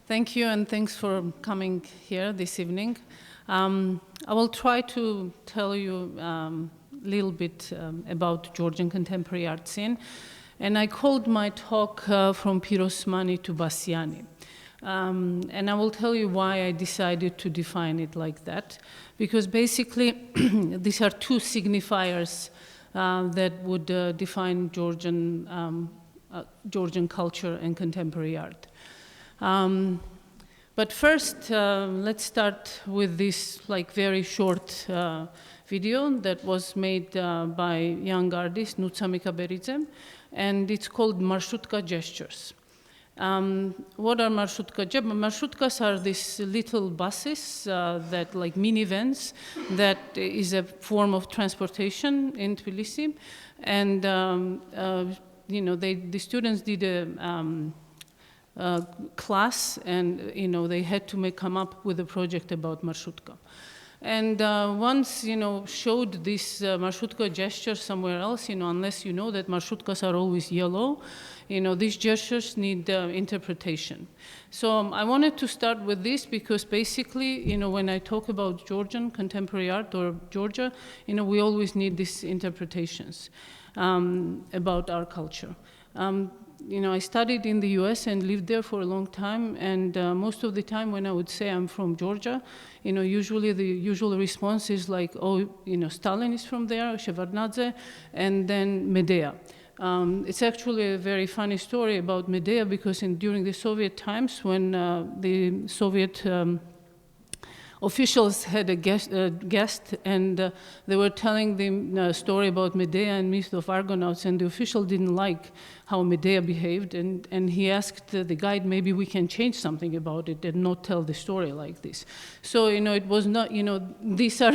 Thank you, and thanks for coming here this evening. I will try to tell you a little bit about Georgian contemporary art scene. And I called my talk from Pirosmani to Bassiani. And I will tell you why I decided to define it like that. Because basically, these are two signifiers that would define Georgian culture and contemporary art. But first, let's start with this very short video that was made by young artist Nutsa Mikaberidze, and it's called Marshutka Gestures. What are marshutka? Marshutkas are these little buses that, like minivans, that is a form of transportation in Tbilisi, and the students did a class, and they had to come up with a project about marshutka. And once showed this marshutka gesture somewhere else, unless you know that marshutkas are always yellow, these gestures need interpretation. So I wanted to start with this because basically, when I talk about Georgian contemporary art or Georgia, we always need these interpretations about our culture. I studied in the US and lived there for a long time, and most of the time when I would say I'm from Georgia, usually the usual response is like, oh, Stalin is from there, Shevardnadze, and then Medea. It's actually a very funny story about Medea because during the Soviet times when the Soviet officials had a guest and they were telling the story about Medea and myth of Argonauts, and the official didn't like how Medea behaved, and he asked the guide, maybe we can change something about it and not tell the story like this. So, it was not, these are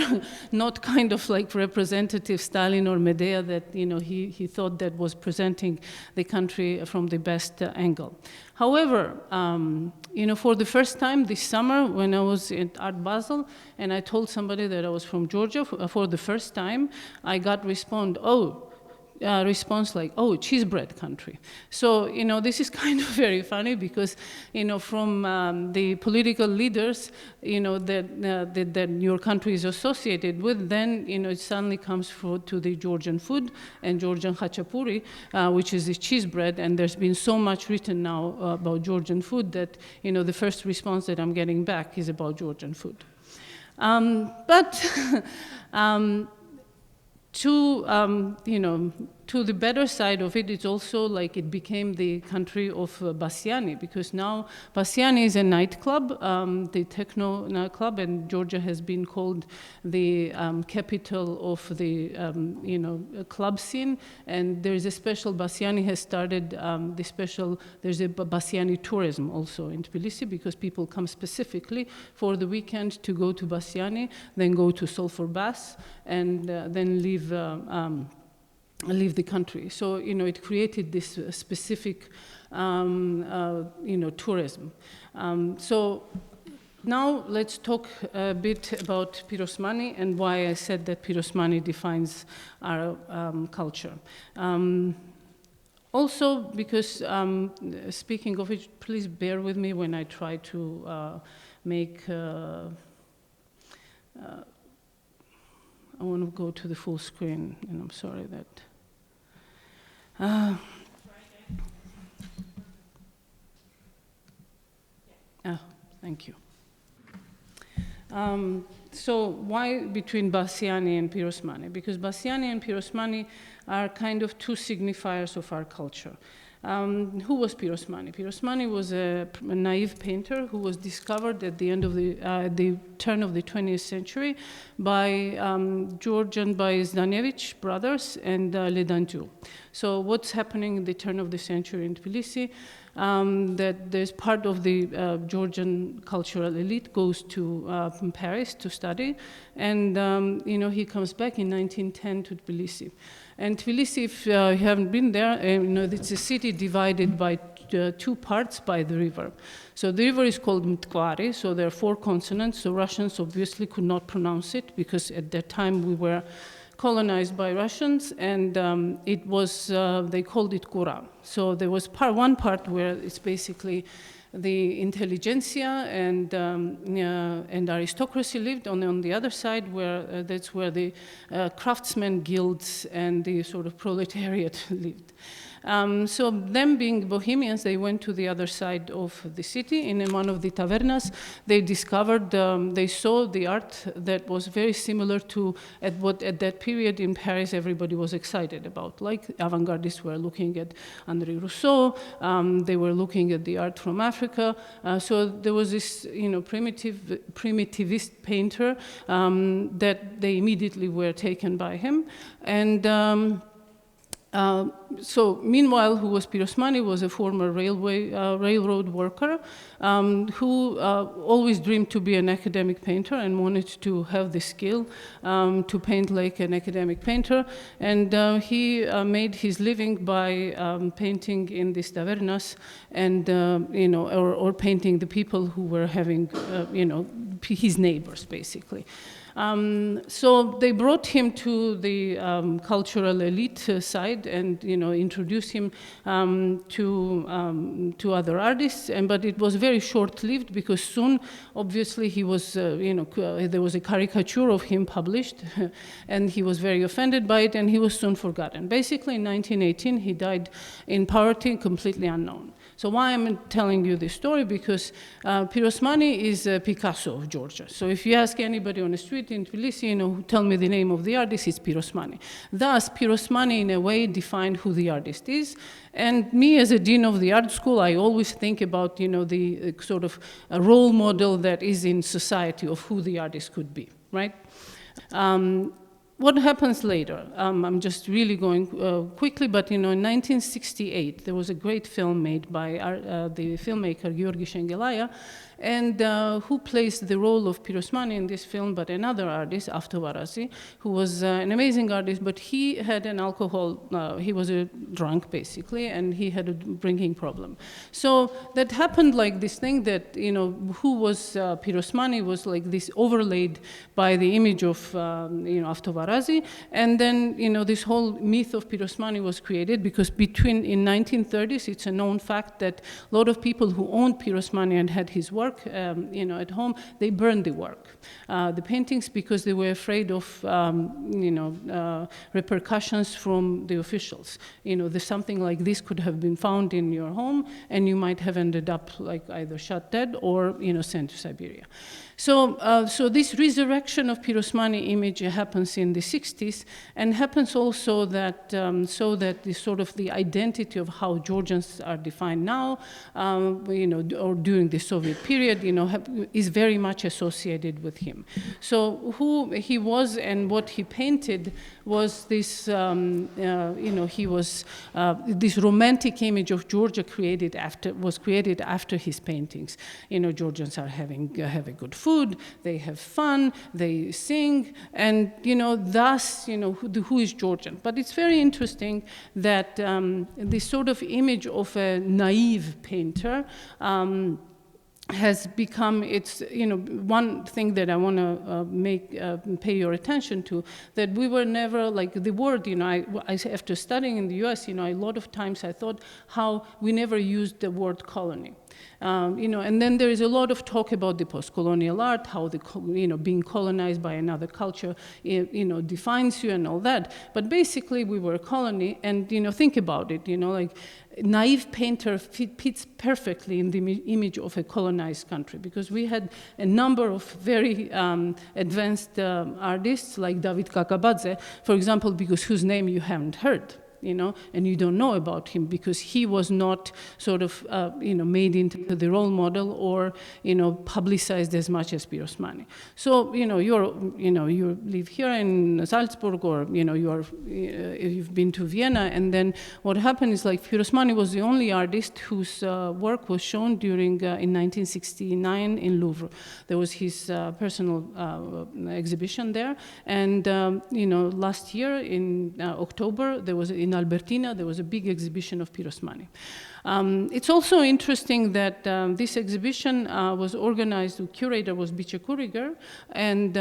not kind of like representative Stalin or Medea that, he thought that was presenting the country from the best angle. However, for the first time this summer when I was at Art Basel and I told somebody that I was from Georgia, for the first time, I got response like, oh, cheese bread country. So, this is kind of very funny because, from the political leaders, that your country is associated with, then, it suddenly comes to the Georgian food and Georgian khachapuri, which is the cheese bread, and there's been so much written now about Georgian food that, the first response that I'm getting back is about Georgian food. To the better side of it, it's also like it became the country of Bassiani, because now Bassiani is a nightclub, the techno nightclub, and Georgia has been called the capital of the club scene. And there's a special, Bassiani has started there's a Bassiani tourism also in Tbilisi, because people come specifically for the weekend to go to Bassiani, then go to Sulphur Baths, and then leave the country. So, it created this specific, tourism. So now let's talk a bit about Pirosmani and why I said that Pirosmani defines our culture. Also, because speaking of it, please bear with me when I try to make I want to go to the full screen, and I'm sorry that. Thank you. So why between Bassiani and Pirosmani? Because Bassiani and Pirosmani are kind of two signifiers of our culture. Who was Pirosmani? Pirosmani was a naïve painter who was discovered at the end of the turn of the 20th century by Georgian, by Zdanevich brothers and Ledandiou. So what's happening in the turn of the century in Tbilisi? That there's part of the Georgian cultural elite goes to Paris to study, and he comes back in 1910 to Tbilisi. And Tbilisi, if you haven't been there, it's a city divided by two parts by the river. So the river is called Mtkvari, so there are 4 consonants, so Russians obviously could not pronounce it because at that time we were colonized by Russians, and it was, they called it Kura. So there was one part where it's basically the intelligentsia and aristocracy lived. On the other side, where that's where the craftsmen guilds and the sort of proletariat lived. So them being Bohemians, they went to the other side of the city. In one of the tavernas, they discovered, they saw the art that was very similar to what at that period in Paris everybody was excited about. Like avant-gardists were looking at André Rousseau, they were looking at the art from Africa. So there was this, primitivist painter that they immediately were taken by him. And so meanwhile, who was Pirosmani was a former railroad worker who always dreamed to be an academic painter and wanted to have the skill to paint like an academic painter. And he made his living by painting in these tavernas and, or painting the people who were having, his neighbors, basically. So they brought him to the cultural elite side and introduced him to other artists. But it was very short-lived because soon, obviously, he was there was a caricature of him published, and he was very offended by it, and he was soon forgotten. Basically, in 1918, he died in poverty, completely unknown. So why am I telling you this story? Because Pirosmani is a Picasso of Georgia. So if you ask anybody on the street in Tbilisi, tell me the name of the artist, it's Pirosmani. Thus, Pirosmani, in a way, defined who the artist is. And me, as a dean of the art school, I always think about, the sort of a role model that is in society of who the artist could be, right? What happens later? I'm just really going quickly, but in 1968, there was a great film made by the filmmaker Georgi Shengelaya, and who plays the role of Pirosmani in this film, but another artist, Avtovarazi, who was an amazing artist, but he had an he was a drunk, basically, and he had a drinking problem. So that happened like this thing that, who was Pirosmani was like this overlaid by the image of, Avtovarazi, and then, this whole myth of Pirosmani was created because in 1930s, it's a known fact that a lot of people who owned Pirosmani and had his work, at home, they burned the work, the paintings, because they were afraid of, repercussions from the officials. Something like this could have been found in your home, and you might have ended up like either shot dead or, sent to Siberia. So, so this resurrection of Pirosmani image happens in the 60s, and happens also that so that the sort of the identity of how Georgians are defined now, or during the Soviet period, is very much associated with him. So who he was and what he painted was this, he was this romantic image of Georgia was created after his paintings. Georgians are have a good food, they have fun, they sing, and thus who is Georgian. But it's very interesting that this sort of image of a naive painter has become, one thing that I want to pay your attention to, that we were never, like the word, after studying in the US, a lot of times I thought how we never used the word colony. And then there is a lot of talk about the post-colonial art, how being colonized by another culture, defines you and all that. But basically, we were a colony, and think about it. Like naive painter fits perfectly in the image of a colonized country, because we had a number of very advanced artists like David Kakabadze, for example, whose name you haven't heard. And you don't know about him because he was not sort of, made into the role model or, publicized as much as Pirosmani. So, you live here in Salzburg, or, you've been to Vienna, and then what happened is like Pirosmani was the only artist whose work was shown during, in 1969 in Louvre. There was his personal exhibition there, and, last year in October, there was in in Albertina, there was a big exhibition of Pirosmani. It's also interesting that this exhibition was organized, the curator was Bice Kuriger, and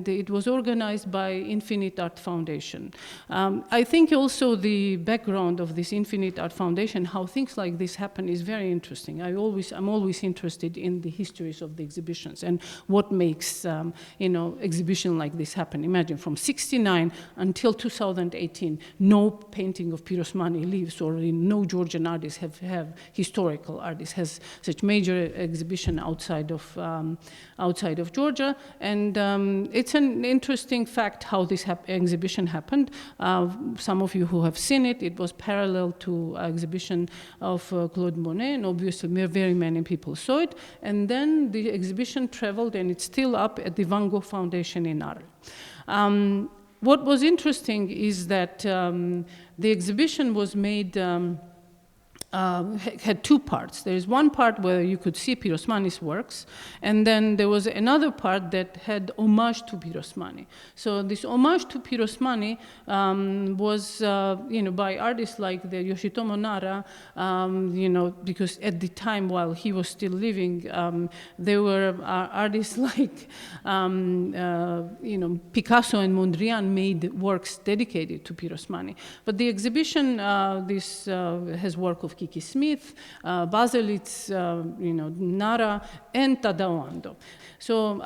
it was organized by Infinite Art Foundation. I think also the background of this Infinite Art Foundation, how things like this happen, is very interesting. I'm always interested in the histories of the exhibitions and what makes exhibition like this happen. Imagine from 1969 until 2018, no painting of Pirosmani lives, or no Georgian artists have historical artists has such major exhibition outside of Georgia, and it's an interesting fact how this exhibition happened. Some of you who have seen it, it was parallel to exhibition of Claude Monet, and obviously very many people saw it. And then the exhibition traveled, and it's still up at the Van Gogh Foundation in Arles. What was interesting is that the exhibition was made. Had two parts. There is one part where you could see Pirosmani's works, and then there was another part that had homage to Pirosmani. So this homage to Pirosmani was, by artists like the Yoshitomo Nara, because at the time while he was still living, there were artists like, Picasso and Mondrian made works dedicated to Pirosmani. But the exhibition, this has work of Kiki Smith, Baselitz, Nara, and Tadao Ando. So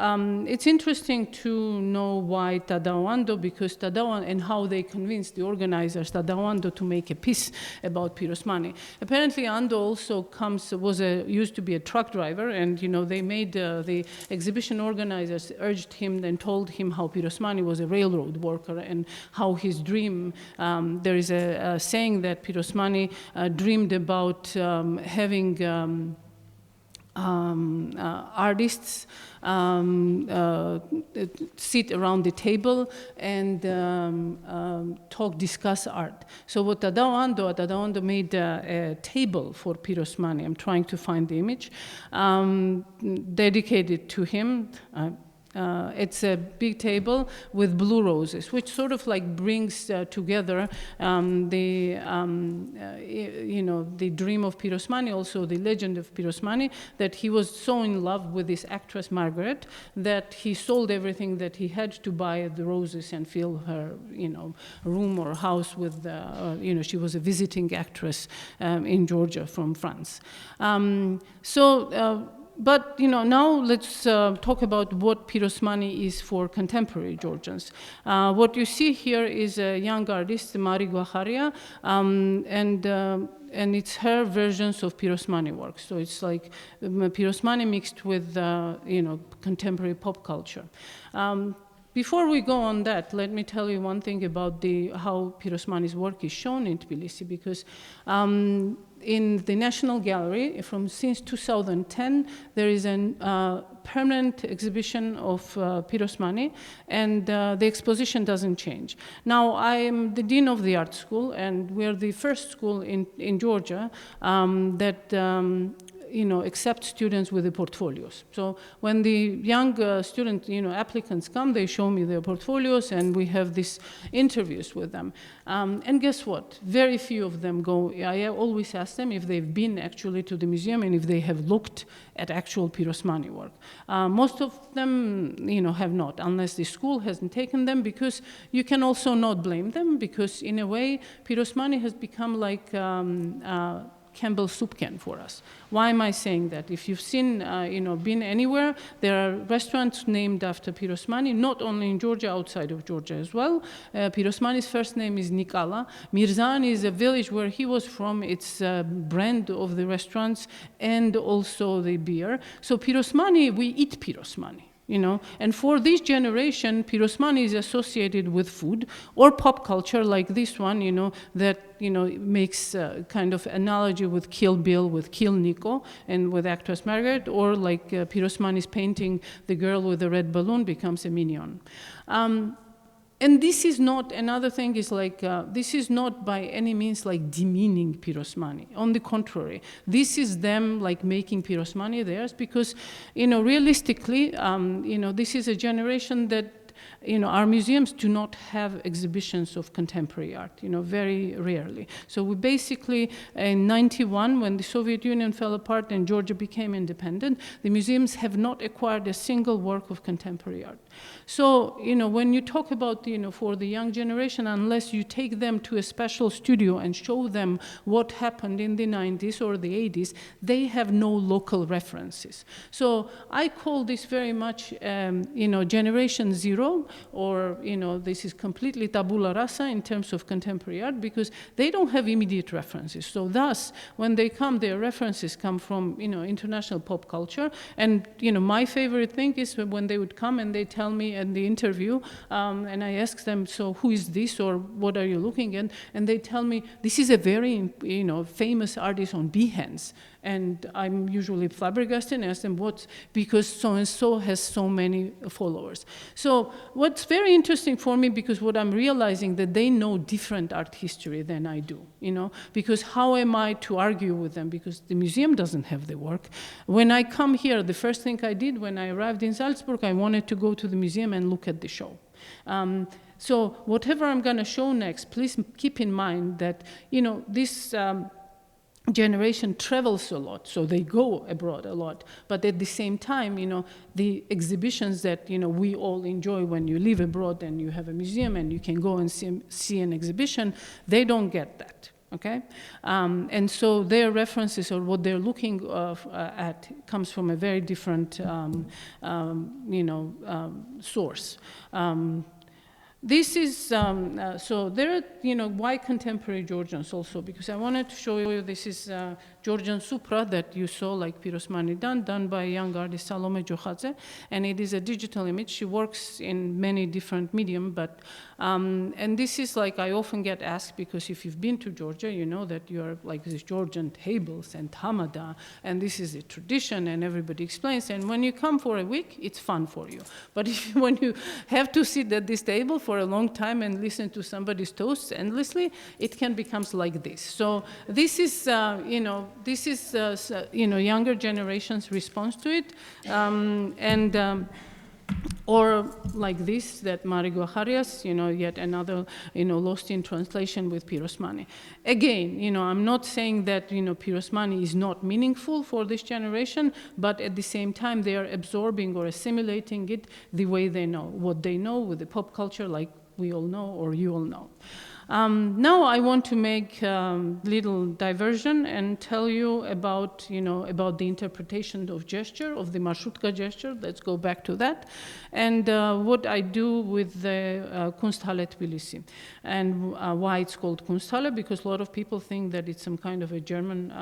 it's interesting to know why Tadao Ando, because Tadao and how they convinced the organizers, Tadao Ando, to make a piece about Pirosmani. Apparently, Ando also used to be a truck driver, and they made the exhibition organizers urged him and told him how Pirosmani was a railroad worker and how his dream. There is a saying that Pirosmani dreamed about having artists sit around the table and discuss art. So what Tadao Ando made a table for Pirosmani. I'm trying to find the image, dedicated to him. It's a big table with blue roses, which sort of like brings together the dream of Pirosmani, also the legend of Pirosmani, that he was so in love with this actress Margaret that he sold everything that he had to buy the roses and fill her, room or house with, she was a visiting actress in Georgia from France. But now let's talk about what Pirosmani is for contemporary Georgians. What you see here is a young artist, Mari Guaharia, and it's her versions of Pirosmani works. So it's like Pirosmani mixed with contemporary pop culture. Before we go on that, let me tell you one thing about how Pirosmani's work is shown in Tbilisi, because in the National Gallery, since 2010, there is a permanent exhibition of Pirosmani, and the exposition doesn't change. Now, I am the dean of the art school, and we're the first school in Georgia that accept students with the portfolios. So when the young applicants come, they show me their portfolios, and we have these interviews with them. And guess what? Very few of them go. I always ask them if they've been actually to the museum and if they have looked at actual Pirosmani work. Most of them, have not, unless the school hasn't taken them, because you can also not blame them, because in a way, Pirosmani has become like Campbell's soup can for us. Why am I saying that? If you've seen, been anywhere, there are restaurants named after Pirosmani, not only in Georgia, outside of Georgia as well. Pirosmani's first name is Nikala. Mirzan is a village where he was from. It's a brand of the restaurants and also the beer. So Pirosmani, we eat Pirosmani. And for this generation, Pirosmani is associated with food or pop culture like this one, that, makes kind of analogy with Kill Bill, with Kill Niko, and with actress Margaret, or like Pirosmani's painting, the girl with the red balloon becomes a minion. And this is not, another thing is like, this is not by any means like demeaning Pirosmani. On the contrary, this is them like making Pirosmani theirs, because, realistically, this is a generation that our museums do not have exhibitions of contemporary art, very rarely. So we basically, in 91, when the Soviet Union fell apart and Georgia became independent, the museums have not acquired a single work of contemporary art. So, when you talk about, for the young generation, unless you take them to a special studio and show them what happened in the 90s or the 80s, they have no local references. So I call this very much, generation zero, or, this is completely tabula rasa in terms of contemporary art, because they don't have immediate references. So thus, when they come, their references come from, international pop culture. And, my favorite thing is when they would come and they tell me in the interview, and I ask them, so who is this, or what are you looking at? And they tell me, this is a very, famous artist on Behance. And I'm usually flabbergasted and ask them what's, because so-and-so has so many followers. So what's very interesting for me, because what I'm realizing that they know different art history than I do, because how am I to argue with them? Because the museum doesn't have the work. When I come here, the first thing I did when I arrived in Salzburg, I wanted to go to the museum and look at the show. So whatever I'm going to show next, please keep in mind that, this generation travels a lot, so they go abroad a lot. But at the same time, the exhibitions that, we all enjoy when you live abroad and you have a museum and you can go and see an exhibition, they don't get that. Okay, and so their references or what they're looking at comes from a very different, source. This is, so there are, why contemporary Georgians also? Because I wanted to show you, this is Georgian supra that you saw, like Pirosmani done by a young artist, Salome Jokhadze, and it is a digital image. She works in many different medium, but, and this is like, I often get asked, because if you've been to Georgia, you know that you are like these Georgian tables and tamada, and this is a tradition, and everybody explains, and when you come for a week, it's fun for you. But when you have to sit at this table for a long time and listen to somebody's toasts endlessly, it can become like this. So this is, this is, younger generation's response to it, or like this, that Marigo Harias, yet another, lost in translation with Pirosmani. Again, I'm not saying that, Pirosmani is not meaningful for this generation, but at the same time, they are absorbing or assimilating it the way they know, what they know with the pop culture, like we all know, or you all know. Now I want to make a little diversion and tell you about, about the interpretation of gesture, of the marshutka gesture. Let's go back to that. And what I do with the Kunsthalle Tbilisi. And why it's called Kunsthalle, because a lot of people think that it's some kind of a German,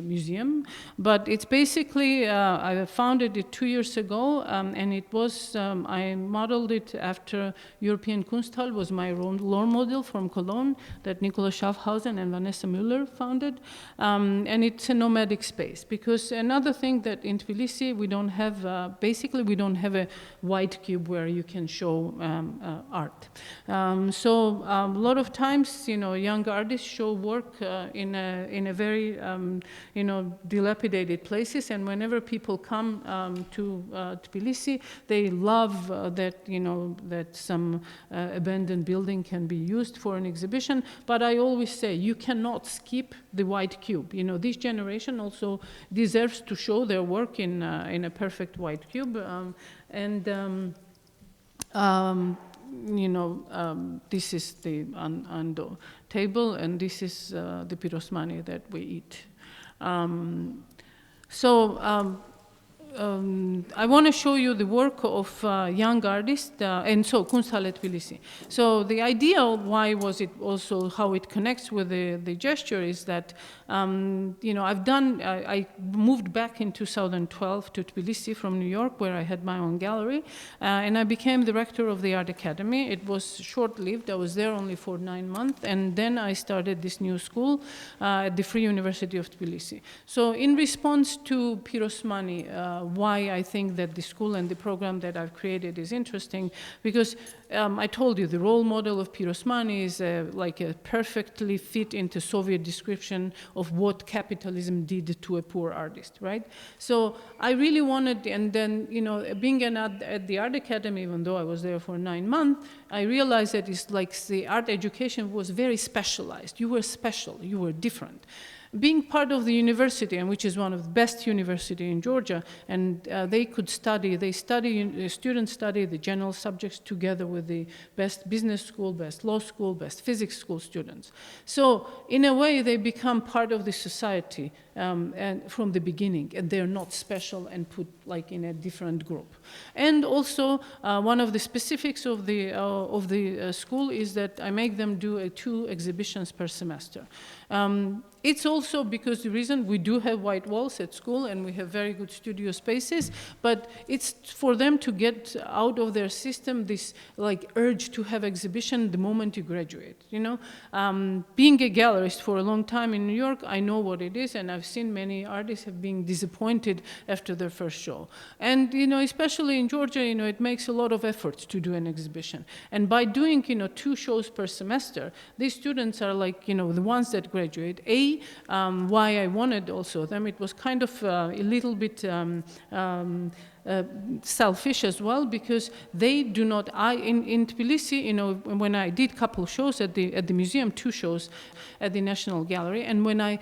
museum. But it's basically, I founded it 2 years ago, and it was, I modeled it after European Kunsthalle, was my role model from Cologne that Nicola Schaffhausen and Vanessa Müller founded. And it's a nomadic space, because another thing that in Tbilisi we don't have, basically we don't have a white cube where you can show art. So a lot of times, young artists show work in a very, dilapidated places, and whenever people come to Tbilisi, they love that, that some abandoned building can be used for an exhibition. But I always say, you cannot skip the white cube. This generation also deserves to show their work in a perfect white cube. This is the Ando table, and this is the Pirosmani that we eat. I want to show you the work of young artists, and so Kunsthalle Tbilisi. So the idea why was it also how it connects with the gesture is that, I moved back in 2012 to Tbilisi from New York, where I had my own gallery, and I became director of the Art Academy. It was short-lived. I was there only for 9 months, and then I started this new school at the Free University of Tbilisi. So in response to Pirosmani, why I think that the school and the program that I've created is interesting, because I told you the role model of Pirosmani is like a perfectly fit into Soviet description of what capitalism did to a poor artist, right? So I really wanted, and then, you know, being at the Art Academy, even though I was there for 9 months, I realized that it's like the art education was very specialized. You were special, you were different. Being part of the university, and which is one of the best universities in Georgia, and they could study, students study the general subjects together with the best business school, best law school, best physics school students. So in a way, they become part of the society and from the beginning, and they're not special and put like in a different group. And also, one of the specifics of the school is that I make them do 2 exhibitions per semester. It's also because the reason we do have white walls at school and we have very good studio spaces, but it's for them to get out of their system this like urge to have exhibition the moment you graduate, you know. Being a gallerist for a long time in New York, I know what it is, and I've seen many artists have been disappointed after their first show. And, you know, especially in Georgia, you know, it makes a lot of effort to do an exhibition. And by doing, you know, 2 shows per semester, these students are like, you know, the ones that graduate. Why I wanted also them, it was kind of a little bit selfish as well, because they do not, in Tbilisi, you know, when I did a couple shows at the museum, 2 shows at the National Gallery, and when I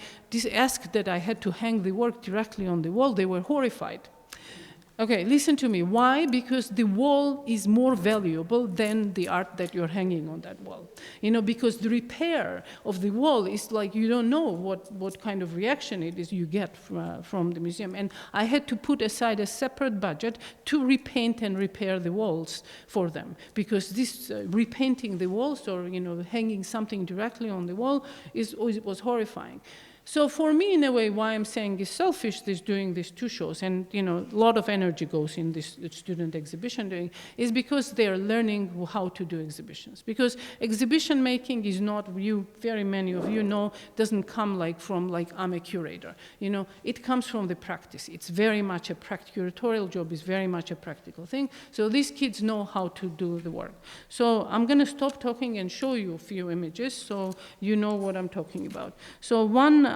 asked that I had to hang the work directly on the wall, they were horrified. Okay, listen to me. Why? Because the wall is more valuable than the art that you're hanging on that wall. You know, because the repair of the wall is like, you don't know what kind of reaction it is you get from the museum. And I had to put aside a separate budget to repaint and repair the walls for them. Because this repainting the walls or, you know, hanging something directly on the wall was horrifying. So for me, in a way, why I'm saying is selfish is doing these 2 shows, and, you know, a lot of energy goes in this student exhibition doing, is because they're learning how to do exhibitions. Because exhibition making is not, very many of you know, doesn't come like from like, I'm a curator. You know, it comes from the practice. It's very much a curatorial job is very much a practical thing. So these kids know how to do the work. So I'm going to stop talking and show you a few images so you know what I'm talking about. So one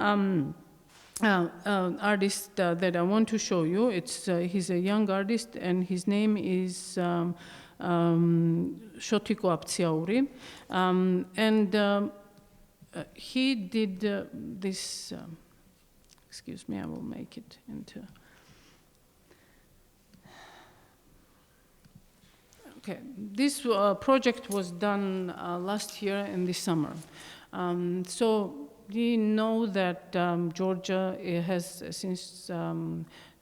artist that I want to show you, he's a young artist, and his name is Niko Pirosmani, and he did this, excuse me, I will make it into, okay, this project was done last year in the summer. So we know that Georgia has, since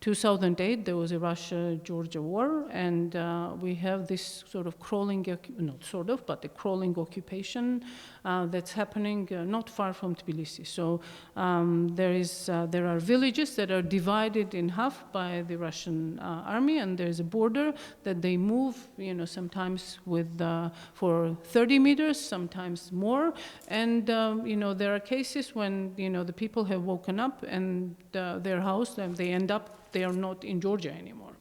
2008, there was a Russia-Georgia war, and we have this sort of crawling, not sort of, but a crawling occupation that's happening not far from Tbilisi. So there are villages that are divided in half by the Russian army, and there's a border that they move, you know, sometimes with for 30 meters, sometimes more, and you know, there are cases when, you know, the people have woken up and their house, and they end up, they are not in Georgia anymore.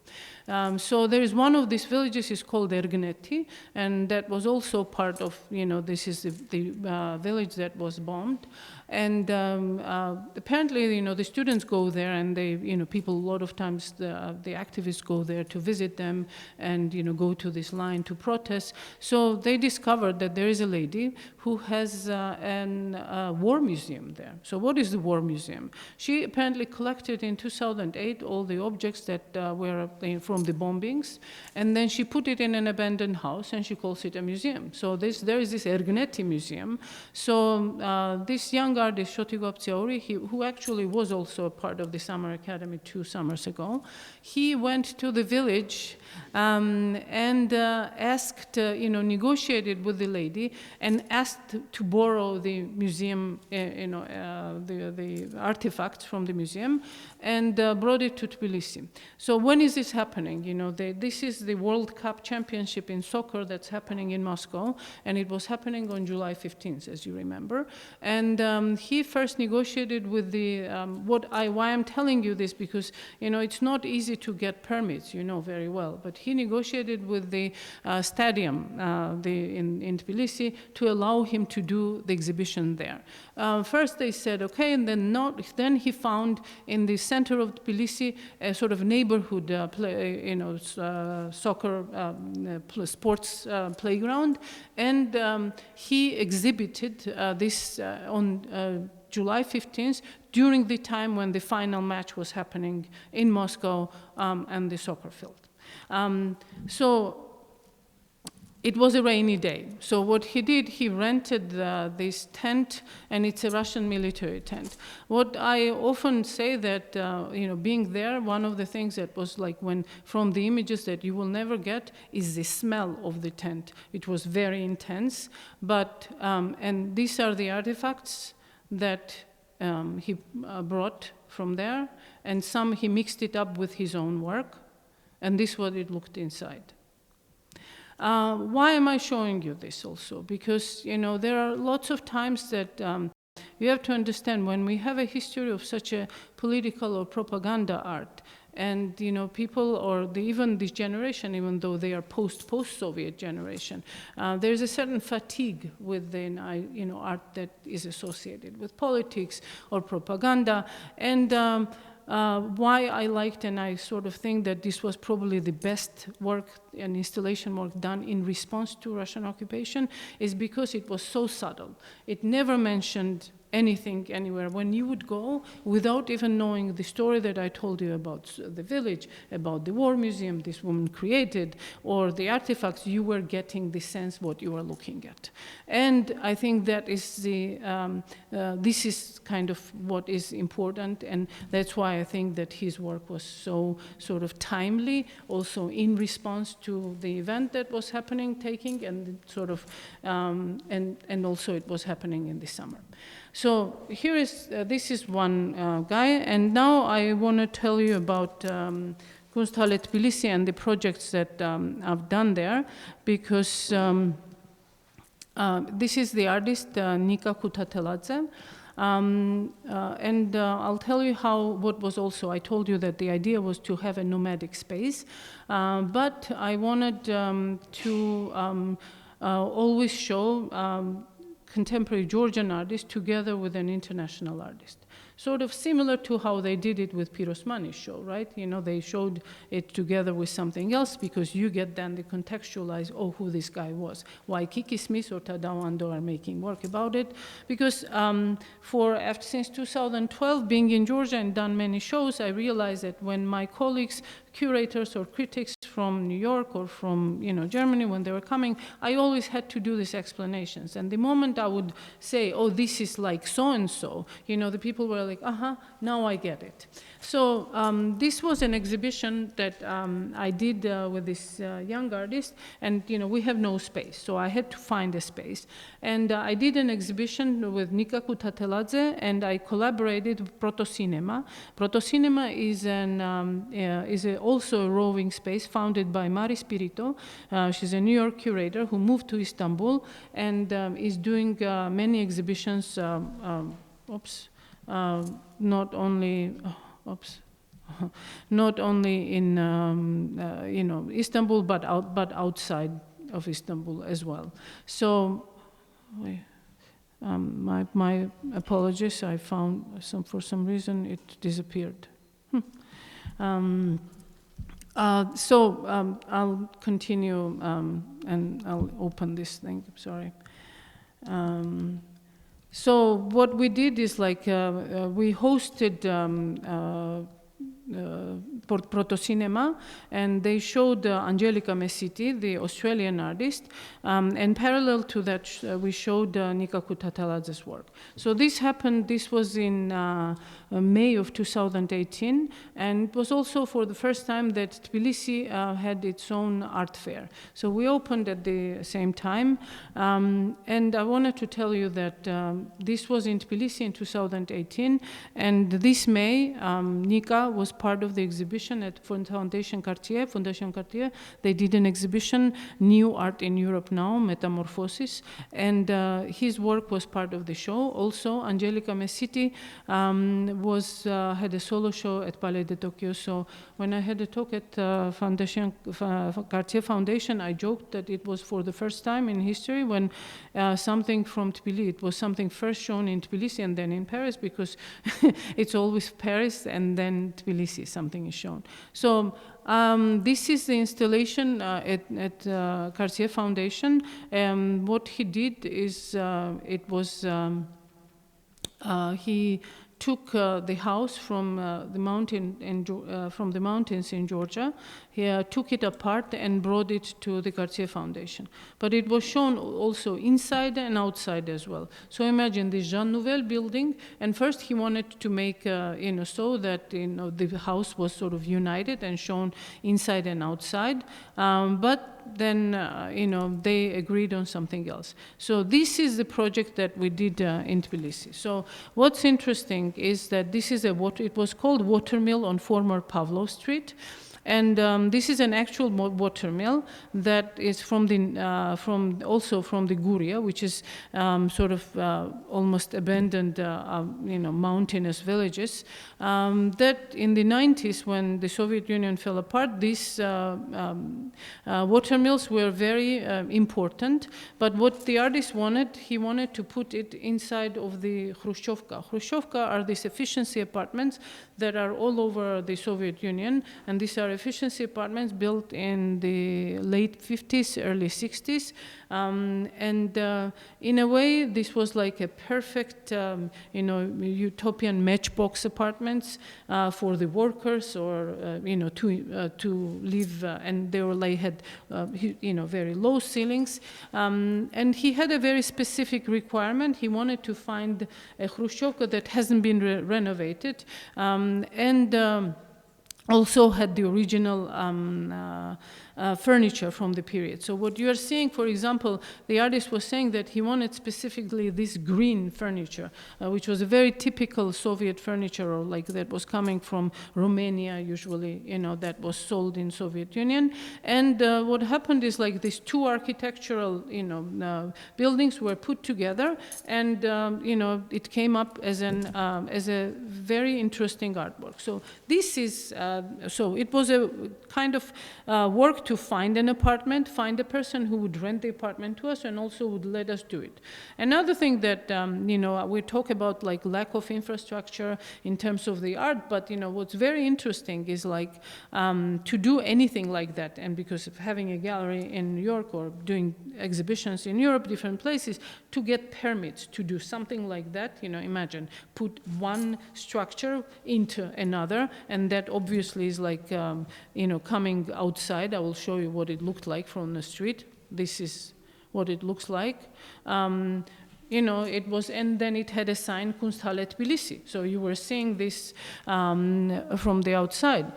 So there is one of these villages is called Berghain, and that was also part of, you know, this is the village that was bombed. And apparently, you know, the students go there, and they, you know, people, a lot of times the activists go there to visit them and, you know, go to this line to protest. So they discovered that there is a lady who has a war museum there. So what is the war museum? She apparently collected in 2008 all the objects that were from the bombings, and then she put it in an abandoned house, and she calls it a museum. So there is this Berghain museum. So this young artist, Niko Pirosmani, who actually was also a part of the Summer Academy 2 summers ago, he went to the village and asked, you know, negotiated with the lady and asked to borrow the museum, you know, the artifacts from the museum, and brought it to Tbilisi. So when is this happening? happening. You know, this is the World Cup Championship in soccer that's happening in Moscow, and it was happening on July 15th, as you remember. And he first negotiated with the, why I'm telling you this, because, you know, it's not easy to get permits, you know very well, but he negotiated with the stadium in Tbilisi to allow him to do the exhibition there. First they said, okay, and then he found in the center of Tbilisi a sort of neighborhood soccer sports playground, and he exhibited this on July 15th during the time when the final match was happening in Moscow and the soccer field. So it was a rainy day. So what he did, he rented this tent, and it's a Russian military tent. What I often say that, being there, one of the things that was like from the images that you will never get is the smell of the tent. It was very intense, but, and these are the artifacts that he brought from there, and some he mixed it up with his own work, and this is what it looked inside. Why am I showing you this also? Because, you know, there are lots of times that you have to understand when we have a history of such a political or propaganda art, and, you know, people, or even this generation, even though they are post-Soviet generation, there's a certain fatigue within, art that is associated with politics or propaganda. And why I liked, and I sort of think that this was probably the best work and installation work done in response to Russian occupation, is because it was so subtle. It never mentioned anything anywhere. When you would go without even knowing the story that I told you about the village, about the war museum this woman created, or the artifacts, you were getting the sense what you were looking at. And I think that is this is kind of what is important, and that's why I think that his work was so sort of timely, also in response to the event that was taking, and sort of, and also it was happening in the summer. So here is, this is one guy, and now I want to tell you about Kunsthalle Tbilisi and the projects that I've done there, because this is the artist Niko Pirosmani. And I'll tell you what was also, I told you that the idea was to have a nomadic space, but I wanted to always show contemporary Georgian artists together with an international artist. Sort of similar to how they did it with Pirosmani's show, right? You know, they showed it together with something else, because you get then the contextualize, oh, who this guy was. Why Kiki Smith or Tadao Ando are making work about it. Because since 2012, being in Georgia and done many shows, I realized that when my colleagues, curators or critics from New York or from, you know, Germany, when they were coming, I always had to do these explanations. And the moment I would say, oh, this is like so-and-so, you know, the people were like, now I get it. So this was an exhibition that I did with this young artist, and, you know, we have no space, so I had to find a space. And I did an exhibition with Niko Pirosmani, and I collaborated with Protocinema. Protocinema is also a roving space founded by Mari Spirito. She's a New York curator who moved to Istanbul and is doing many exhibitions, not only in Istanbul, but outside of Istanbul as well. So, my apologies. I found for some reason it disappeared. I'll continue and I'll open this thing. Sorry. So what we did is we hosted Protocinema, and they showed Angelica Mesiti, the Australian artist, and parallel to that we showed Niko Pirosmani's work. So this was in May of 2018, and it was also for the first time that Tbilisi had its own art fair. So we opened at the same time, and I wanted to tell you that this was in Tbilisi in 2018, and this May, Nika was part of the exhibition exhibition at Fondation Cartier. They did an exhibition, New Art in Europe Now, Metamorphosis, and his work was part of the show. Also, Angelica Messiti had a solo show at Palais de Tokyo. So when I had a talk at Cartier Foundation, I joked that it was for the first time in history when something from Tbilisi, it was something first shown in Tbilisi and then in Paris, because it's always Paris and then Tbilisi, something is shown. So this is the installation at Cartier Foundation. What he did is he took the house from the mountains in Georgia. He took it apart and brought it to the Cartier Foundation. But it was shown also inside and outside as well. So imagine this Jean Nouvel building, and first he wanted to make so that the house was sort of united and shown inside and outside. But then they agreed on something else. So this is the project that we did in Tbilisi. So what's interesting is that this is it was called Watermill on former Pavlov Street. And this is an actual watermill that is also from the Guria, which is sort of almost abandoned, mountainous villages. That in the 90s, when the Soviet Union fell apart, these watermills were very important. But what the artist wanted, he wanted to put it inside of the Khrushchevka. Khrushchevka are these efficiency apartments that are all over the Soviet Union, and these are efficiency apartments built in the late 50s, early 60s. In a way, this was like a perfect, utopian matchbox apartments for the workers, or to live. And they had, very low ceilings. And he had a very specific requirement. He wanted to find a Khrushchevka that hasn't been renovated, also had the original furniture from the period. So what you are seeing, for example, the artist was saying that he wanted specifically this green furniture, which was a very typical Soviet furniture, or like that was coming from Romania, usually, that was sold in Soviet Union. And what happened is like these two architectural, buildings were put together, and it came up as a very interesting artwork. So this is so it was a kind of work to find an apartment, find a person who would rent the apartment to us and also would let us do it. Another thing that, we talk about like lack of infrastructure in terms of the art, but what's very interesting is like to do anything like that, and because of having a gallery in New York or doing exhibitions in Europe, different places, to get permits to do something like that, imagine, put one structure into another, and that obviously is like, coming outside. I will show you what it looked like from the street. This is what it looks like. It was, and then it had a sign, Kunsthalle Tbilisi. So you were seeing this from the outside.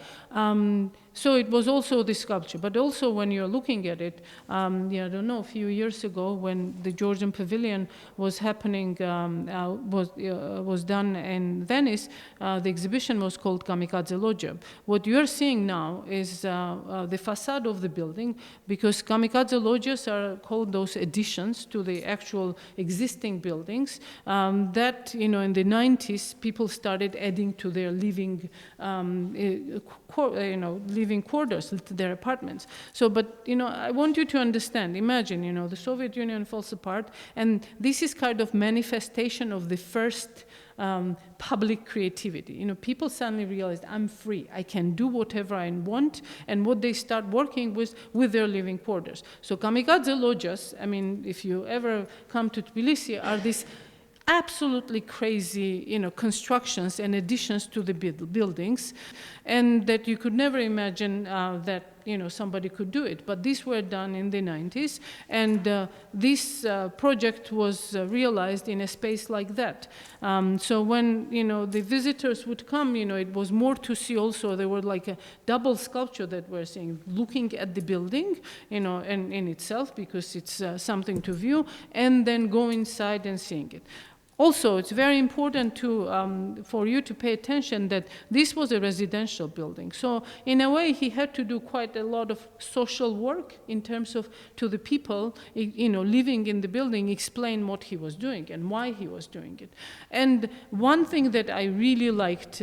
So it was also the sculpture, but also when you're looking at it, I don't know, a few years ago when the Georgian pavilion was happening, was done in Venice, the exhibition was called Kamikaze Lodge. What you're seeing now is the facade of the building, because Kamikaze Lodges are called those additions to the actual existing buildings that, in the 90s, people started adding to their living quarters, to their apartments. So, but, I want you to understand, imagine, the Soviet Union falls apart, and this is kind of manifestation of the first public creativity. People suddenly realized, I'm free, I can do whatever I want, and what they start working with their living quarters. So Kamikaze Lodges, if you ever come to Tbilisi, are these absolutely crazy, constructions and additions to the buildings, and that you could never imagine that, somebody could do it. But these were done in the 90s, and this project was realized in a space like that. So when, the visitors would come, it was more to see also. There were like a double sculpture that we're seeing, looking at the building, and in itself, because it's something to view, and then go inside and seeing it. Also, it's very important for you to pay attention that this was a residential building. So in a way, he had to do quite a lot of social work in terms of, to the people, living in the building, explain what he was doing and why he was doing it. And one thing that I really liked,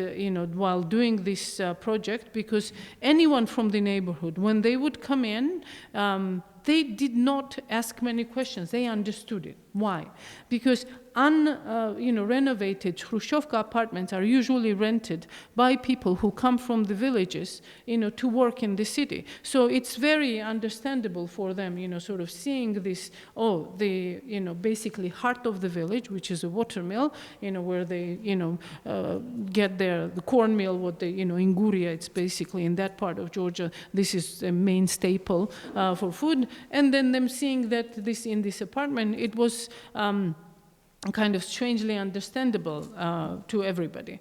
while doing this project, because anyone from the neighborhood, when they would come in, they did not ask many questions. They understood it. Why? Because renovated Khrushchevka apartments are usually rented by people who come from the villages, to work in the city. So it's very understandable for them, sort of seeing this, basically heart of the village, which is a water mill, where they, get the corn mill, what they, in Guria, it's basically in that part of Georgia, this is a main staple for food. And then them seeing that in this apartment, it was kind of strangely understandable to everybody.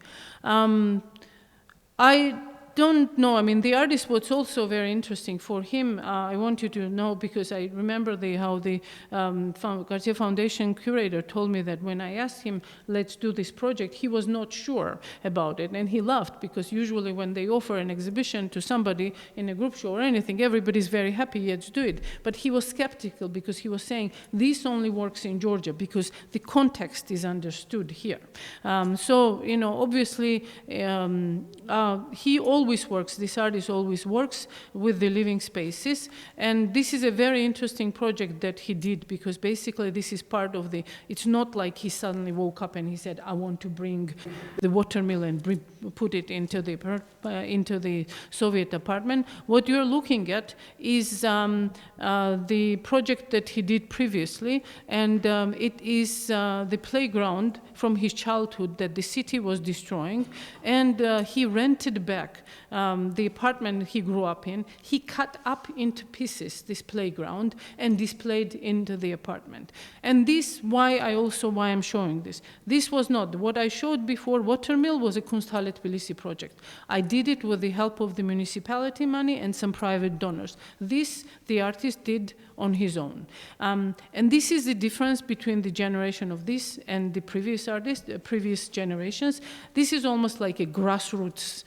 I don't know, the artist was also very interesting for him. I want you to know, because I remember how the Cartier Foundation curator told me that when I asked him, let's do this project, he was not sure about it. And he laughed, because usually when they offer an exhibition to somebody in a group show or anything, everybody's very happy, let's do it. But he was skeptical, because he was saying, this only works in Georgia, because the context is understood here. Obviously, he always works, this artist always works with the living spaces. And this is a very interesting project that he did, because basically this is part of it's not like he suddenly woke up and he said, I want to bring the watermill and put it into the Soviet apartment. What you're looking at is the project that he did previously, and it is the playground from his childhood that the city was destroying, and he rented back the apartment he grew up in. He cut up into pieces this playground and displayed into the apartment. And this, why I'm showing this. This was not, what I showed before, watermill was a Kunsthalle Tbilisi project. I did it with the help of the municipality money and some private donors. This, the artist did on his own. And this is the difference between the generation of this and the previous artists, previous generations. This is almost like a grassroots,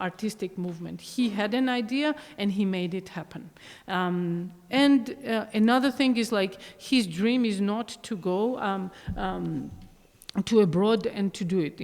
artistic movement. He had an idea and he made it happen. Another thing is, like, his dream is not to go to abroad and to do it.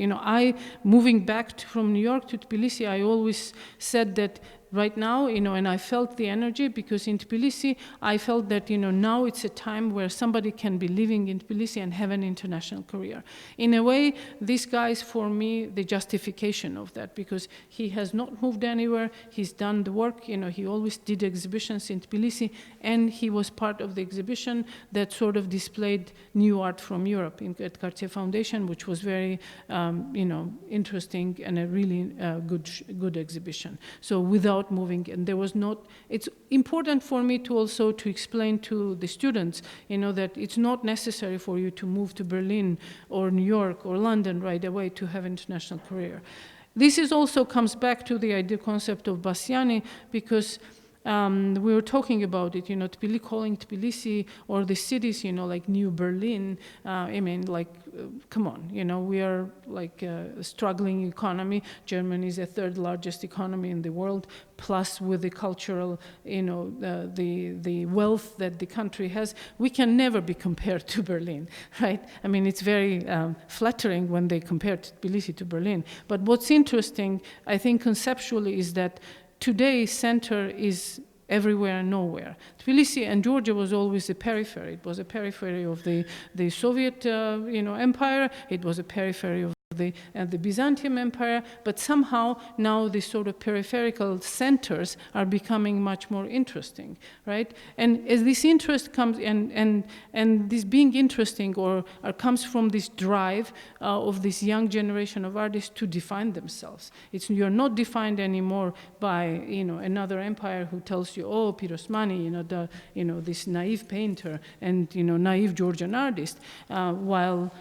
Moving back from New York to Tbilisi, I always said that right now, and I felt the energy, because in Tbilisi, I felt that, now it's a time where somebody can be living in Tbilisi and have an international career. In a way, this guy is, for me, the justification of that, because he has not moved anywhere, he's done the work, he always did exhibitions in Tbilisi, and he was part of the exhibition that sort of displayed new art from Europe at Cartier Foundation, which was very, interesting and a really good exhibition. So without moving, and there was not, it's important for me to also to explain to the students, that it's not necessary for you to move to Berlin or New York or London right away to have an international career. This is also comes back to the idea concept of Bassiani, because we were talking about it, calling Tbilisi or the cities, like New Berlin. Come on, we are like a struggling economy. Germany is the third largest economy in the world, plus with the cultural, the wealth that the country has. We can never be compared to Berlin, right? It's very flattering when they compare Tbilisi to Berlin. But what's interesting, I think conceptually, is that today, center is everywhere and nowhere. Tbilisi and Georgia was always a periphery. It was a periphery of the Soviet, empire. It was a periphery of the Byzantine Empire, but somehow now these sort of peripheral centers are becoming much more interesting, right? And as this interest comes, and this being interesting or comes from this drive of this young generation of artists to define themselves. You're not defined anymore by another empire who tells you, oh, Pirosmani, this naive painter and naive Georgian artist, while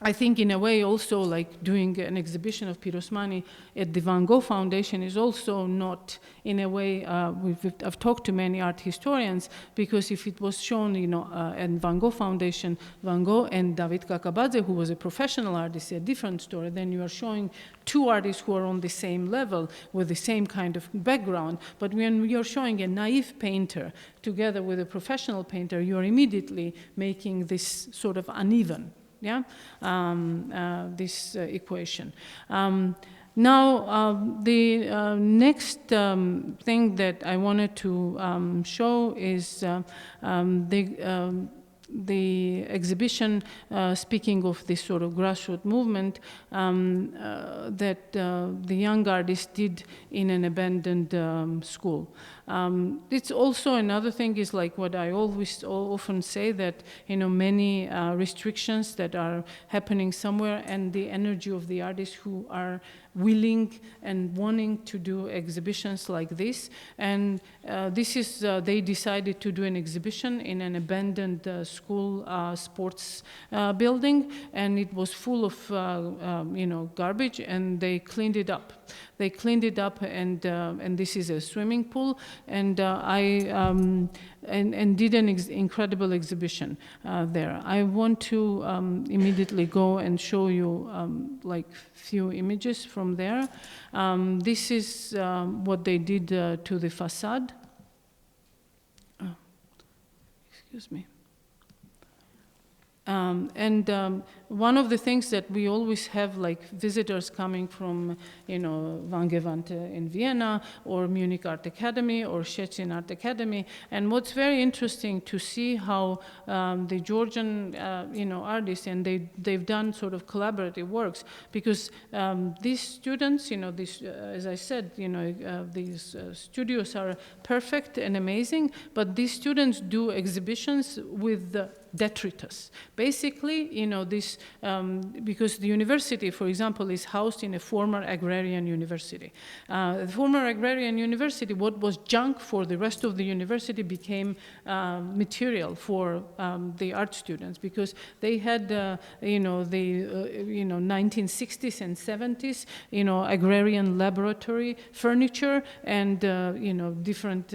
I think in a way also like doing an exhibition of Pirosmani at the Van Gogh Foundation is also not, in a way, I've talked to many art historians, because if it was shown, at Van Gogh Foundation, Van Gogh and David Kakabadze, who was a professional artist, a different story, then you are showing two artists who are on the same level with the same kind of background. But when you're showing a naive painter together with a professional painter, you're immediately making this sort of uneven. Yeah, this equation. Now, the next thing that I wanted to show is the exhibition, speaking of this sort of grassroots movement that the young artists did in an abandoned school. It's also another thing is like what I often say, that many restrictions that are happening somewhere, and the energy of the artists who are willing and wanting to do exhibitions like this. And this is, they decided to do an exhibition in an abandoned school sports building, and it was full of garbage, and they cleaned it up. They cleaned it up, and this is a swimming pool, and I did an incredible exhibition there. I want to immediately go and show you like few images from there. This is what they did to the facade. Oh, excuse me. One of the things that we always have, like visitors coming from, Wangewand in Vienna, or Munich Art Academy, or Szczecin Art Academy. And what's very interesting to see how the Georgian, artists, and they've done sort of collaborative works, because these students, as I said, these studios are perfect and amazing, but these students do exhibitions with detritus. Basically, this, because the university, for example, is housed in a former agrarian university. The former agrarian university, what was junk for the rest of the university became material for the art students, because they had, the 1960s and 70s, agrarian laboratory furniture and, different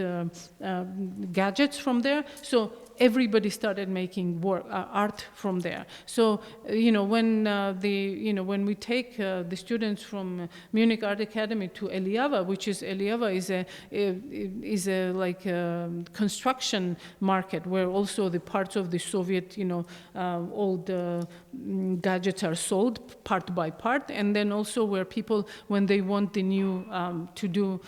gadgets from there. So everybody started making art from there. So, when when we take the students from Munich Art Academy to Eliava, which is a like construction market, where also the parts of the Soviet, old gadgets are sold part by part, and then also where people, when they want the new to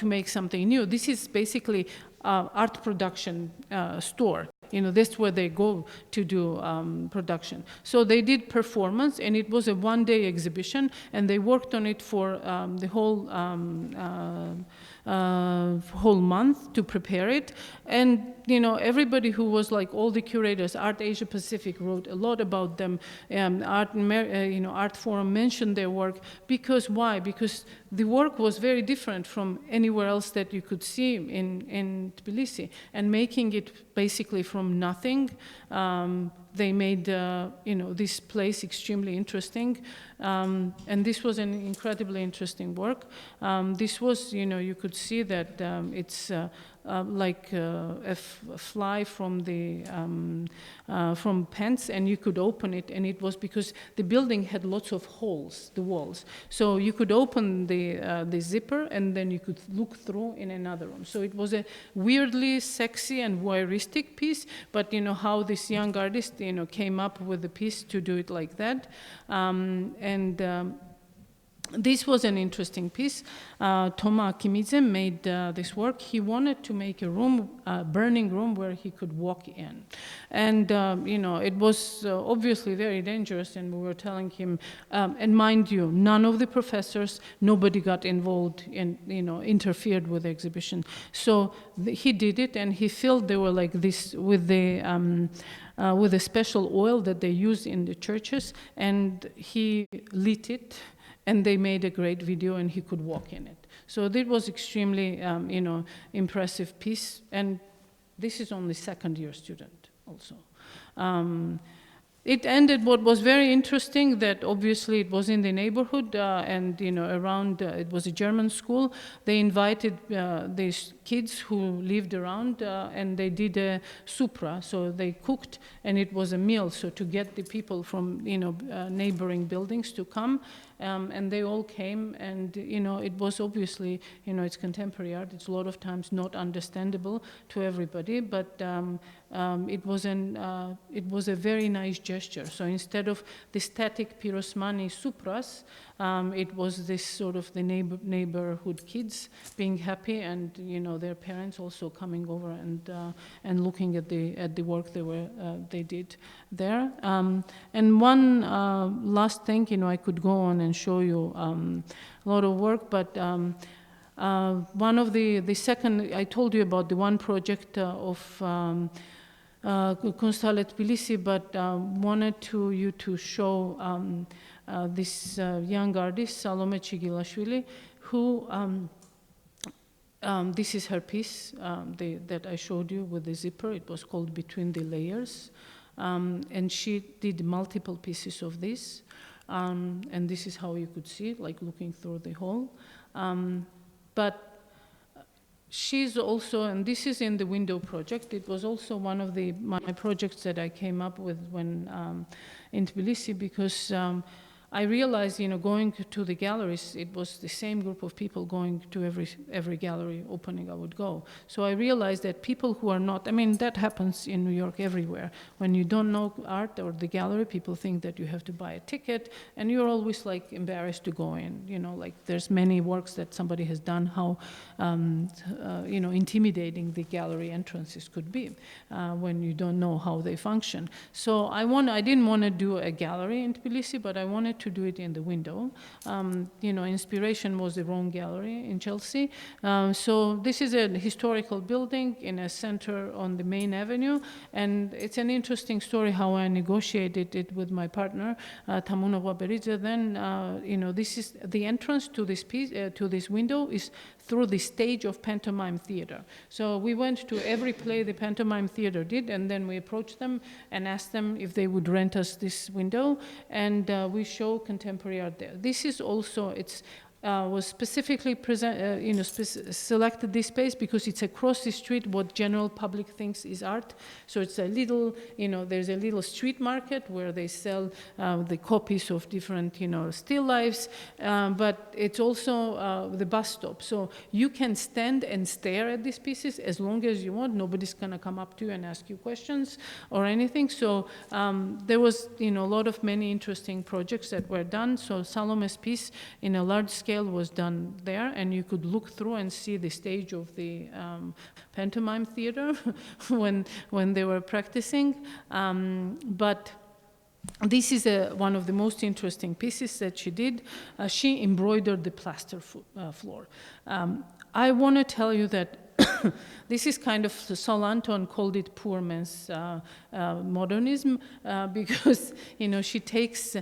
make something new, this is basically art production store. That's where they go to do production. So they did performance, and it was a one-day exhibition, and they worked on it for the whole month to prepare it. And everybody who was like, all the curators, Art Asia Pacific wrote a lot about them. Art Forum mentioned their work. Because why? Because the work was very different from anywhere else that you could see in Tbilisi, and making it basically from nothing. They made this place extremely interesting, and this was an incredibly interesting work. This was, you could see that it's like a fly from the from pants, and you could open it, and it was because the building had lots of holes, the walls. So you could open the zipper, and then you could look through in another room. So it was a weirdly sexy and voyeuristic piece, but how this young artist came up with the piece to do it like that, this was an interesting piece. Toma Akimidze made this work. He wanted to make a room, a burning room, where he could walk in. And, it was obviously very dangerous, and we were telling him, and mind you, none of the professors, nobody got involved in, interfered with the exhibition. So he did it, and he filled, they were like this, with a special oil that they use in the churches, and he lit it, and they made a great video, and he could walk in it. So that was extremely, impressive piece. And this is only second-year student also. it ended. What was very interesting, that obviously it was in the neighborhood, and around. It was a German school. They invited these kids who lived around, and they did a supra. So they cooked, and it was a meal. So to get the people from neighboring buildings to come. And they all came, and it was obviously, it's contemporary art. It's a lot of times not understandable to everybody, but it was a very nice gesture. So instead of the static Pirosmani supras, it was this sort of the neighborhood kids being happy, and their parents also coming over and looking at the work they did there. And one last thing, I could go on and show you a lot of work, but one of the second, I told you about the one project of Kunsthalle Tbilisi, but wanted you to show this young artist, Salome Chigilashvili, who, this is her piece that I showed you with the zipper. It was called Between the Layers. And she did multiple pieces of this. And this is how you could see it, like looking through the hole. But she's also, and this is in the window project. It was also one of my projects that I came up with when in Tbilisi, because I realized, going to the galleries, it was the same group of people going to every gallery opening I would go. So I realized that people who are not, that happens in New York everywhere. When you don't know art or the gallery, people think that you have to buy a ticket, and you're always like embarrassed to go in. Like there's many works that somebody has done, how intimidating the gallery entrances could be when you don't know how they function. So I didn't want to do a gallery in Tbilisi, but I wanted to do it in the window. Inspiration was the wrong gallery in Chelsea. So this is a historical building in a center on the main avenue, and it's an interesting story how I negotiated it with my partner, Tamuna Waberidze. Then, this is the entrance to this piece, to this window is through the stage of pantomime theater. So we went to every play the pantomime theater did, and then we approached them and asked them if they would rent us this window, and we show contemporary art there. This is also, was specifically selected this space because it's across the street what general public thinks is art. So it's a little, there's a little street market where they sell the copies of different, still lifes, but it's also the bus stop. So you can stand and stare at these pieces as long as you want. Nobody's gonna come up to you and ask you questions or anything. So there was, a lot of many interesting projects that were done. So Salome's piece in a large scale was done there, and you could look through and see the stage of the pantomime theater when they were practicing. But this is one of the most interesting pieces that she did. She embroidered the plaster floor. I want to tell you that this is kind of, Sol Anton called it poor man's modernism, because she takes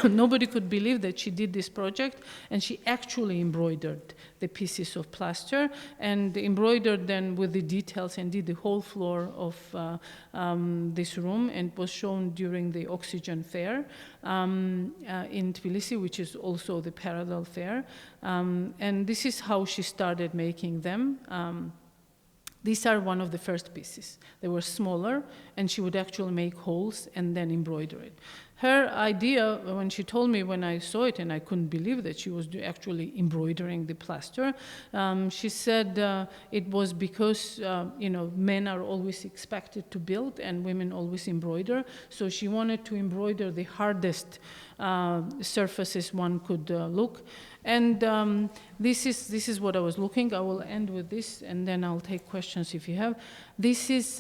nobody could believe that she did this project, and she actually embroidered the pieces of plaster, and embroidered then with the details, and did the whole floor of this room, and was shown during the Oxygen Fair in Tbilisi, which is also the parallel fair. And this is how she started making them. These are one of the first pieces. They were smaller, and she would actually make holes and then embroider it. Her idea, when she told me when I saw it, and I couldn't believe that she was actually embroidering the plaster, she said it was because men are always expected to build and women always embroider. So she wanted to embroider the hardest surfaces one could look. And this is what I was looking. I will end with this, and then I'll take questions if you have. This is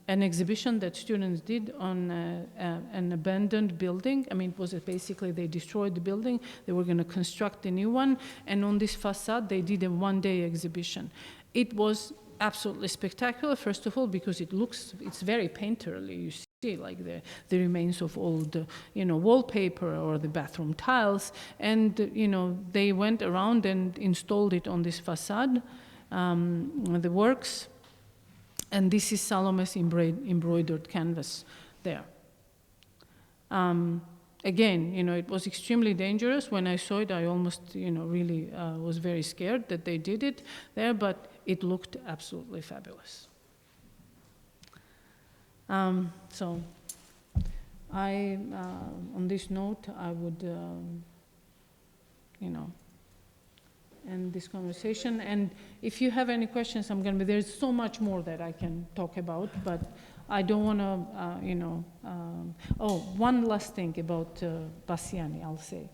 an exhibition that students did on an abandoned building. It was basically they destroyed the building. They were going to construct a new one. And on this facade, they did a one-day exhibition. It was absolutely spectacular, first of all, because it's very painterly. You see like the remains of old, wallpaper or the bathroom tiles. And, they went around and installed it on this facade, the works. And this is Salome's embroidered canvas there. Again, it was extremely dangerous. When I saw it, I almost, really was very scared that they did it there, but it looked absolutely fabulous. So on this note, I would, end this conversation. And if you have any questions, there's so much more that I can talk about, but I don't want to, one last thing about Bassiani, I'll say.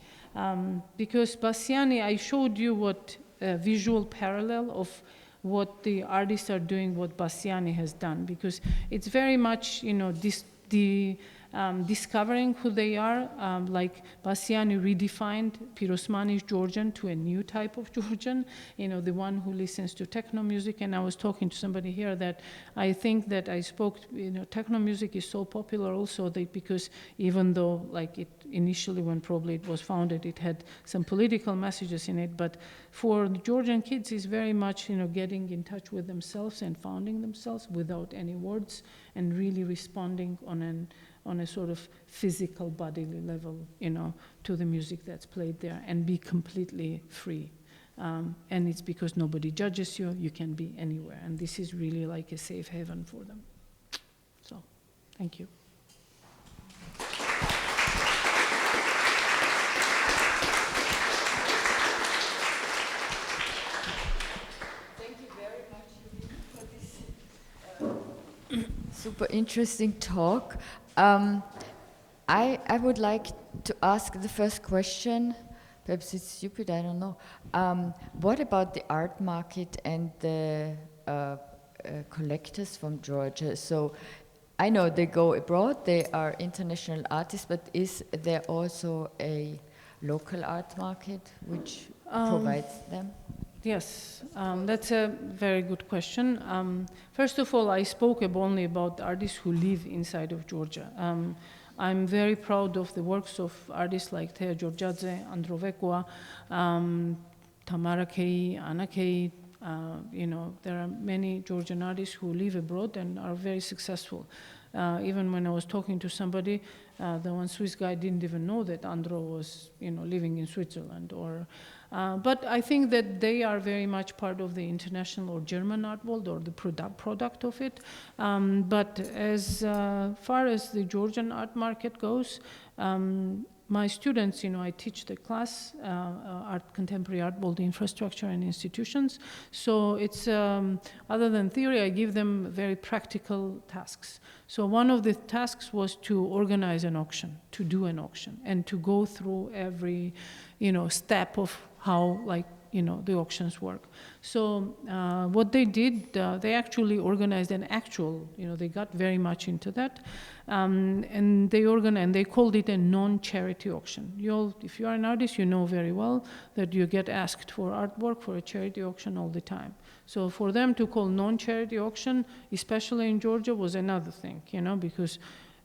Because Bassiani, I showed you what visual parallel of what the artists are doing, what Bassiani has done, because it's very much, discovering who they are, like Bassiani redefined Pirosmani's Georgian to a new type of Georgian, the one who listens to techno music. And I was talking to somebody here that I think that I spoke, techno music is so popular also because even though like it initially when probably it was founded, it had some political messages in it, but for the Georgian kids it's very much, getting in touch with themselves and founding themselves without any words and really responding on a sort of physical bodily level, to the music that's played there and be completely free. And it's because nobody judges you, you can be anywhere. And this is really like a safe haven for them. So, thank you. Thank you very much for this super interesting talk. I would like to ask the first question, perhaps it's stupid, I don't know. What about the art market and the collectors from Georgia? So I know they go abroad, they are international artists, but is there also a local art market which provides them? Yes, that's a very good question. First of all, I spoke only about artists who live inside of Georgia. I'm very proud of the works of artists like Thea Georgiadze, Androvekua, Tamara Kei, Anna Kei. There are many Georgian artists who live abroad and are very successful. Even when I was talking to somebody, the one Swiss guy didn't even know that Andro was, living in Switzerland. But I think that they are very much part of the international or German art world or the product of it. But as far as the Georgian art market goes, my students, I teach the class, contemporary art, both infrastructure and institutions. So it's, other than theory, I give them very practical tasks. So one of the tasks was to organize an auction, to do an auction, and to go through every, step of how, the auctions work. So what they did, they actually organized an actual, they got very much into that. And they organized, and they called it a non-charity auction. If you are an artist, you know very well that you get asked for artwork for a charity auction all the time. So for them to call non-charity auction, especially in Georgia, was another thing, because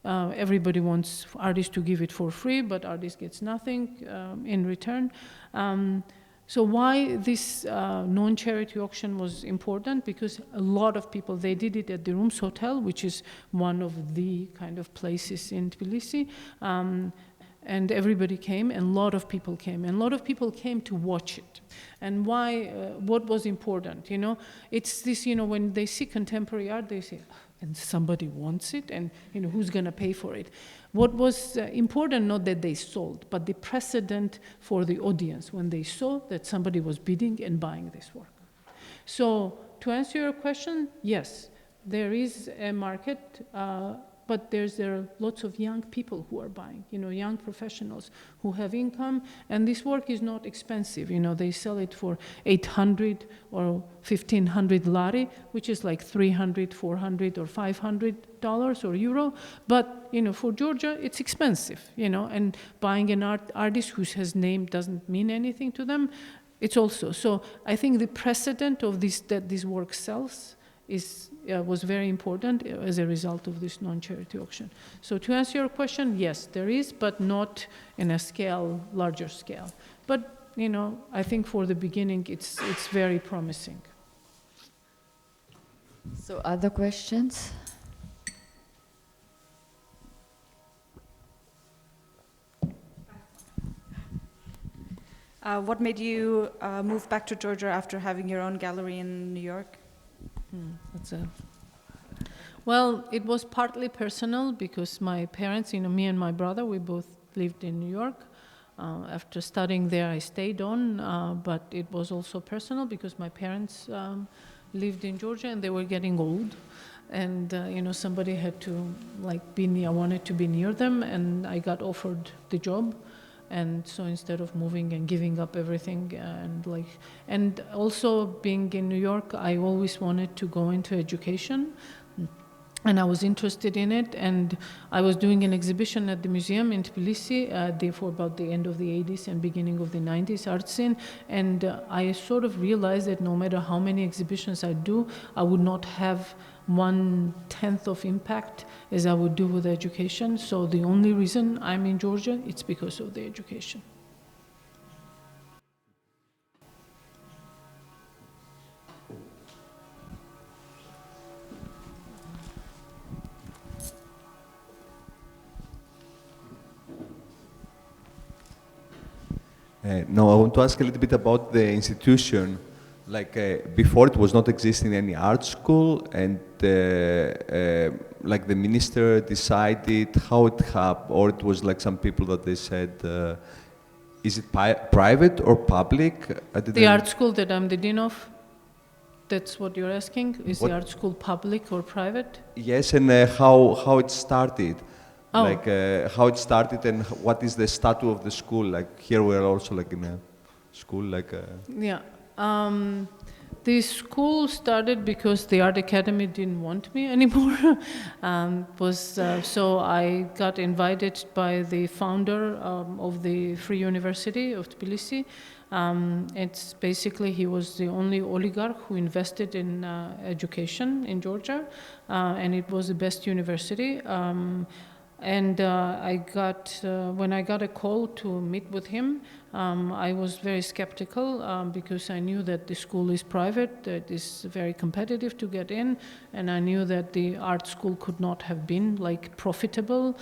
everybody wants artists to give it for free, but artist gets nothing in return. So why this non-charity auction was important? Because a lot of people, they did it at the Rooms Hotel, which is one of the kind of places in Tbilisi. And everybody came, and a lot of people came. And a lot of people came to watch it. And why, what was important? It's this, when they see contemporary art, they say, and somebody wants it, and who's going to pay for it? What was important, not that they sold, but the precedent for the audience when they saw that somebody was bidding and buying this work. So to answer your question, yes, there is a market, but there are lots of young people who are buying, young professionals who have income, and this work is not expensive. They sell it for 800 or 1,500 lari, which is like $300, $400, or $500 or euro. But for Georgia, it's expensive. And buying an artist whose name doesn't mean anything to them, it's also. So I think the precedent of this that this work sells was very important as a result of this non-charity auction. So to answer your question, yes, there is, but not in a larger scale. But I think for the beginning, it's very promising. So other questions? What made you move back to Georgia after having your own gallery in New York? Well, it was partly personal because my parents, me and my brother, we both lived in New York. After studying there, I stayed on, but it was also personal because my parents lived in Georgia and they were getting old. And, somebody had to be near, I wanted to be near them, and I got offered the job. And so instead of moving and giving up everything and also being in New York, I always wanted to go into education. And I was interested in it, and I was doing an exhibition at the museum in Tbilisi for about the end of the 80s and beginning of the 90s art scene, and I sort of realized that no matter how many exhibitions I do, I would not have 1/10 of impact as I would do with education. So the only reason I'm in Georgia, it's because of the education. No, I want to ask a little bit about the institution. Before, it was not existing any art school, and the minister decided how it happened, or it was some people that they said, is it private or public? The art school that I'm the dean of, that's what you're asking? Is the art school public or private? Yes, and how it started. Oh. How it started and what is the status of the school? Here we are also in a school. Yeah. The school started because the Art Academy didn't want me anymore. So I got invited by the founder of the Free University of Tbilisi. It's basically, he was the only oligarch who invested in education in Georgia, and it was the best university. And when I got a call to meet with him, I was very skeptical because I knew that the school is private, that it's very competitive to get in, and I knew that the art school could not have been profitable.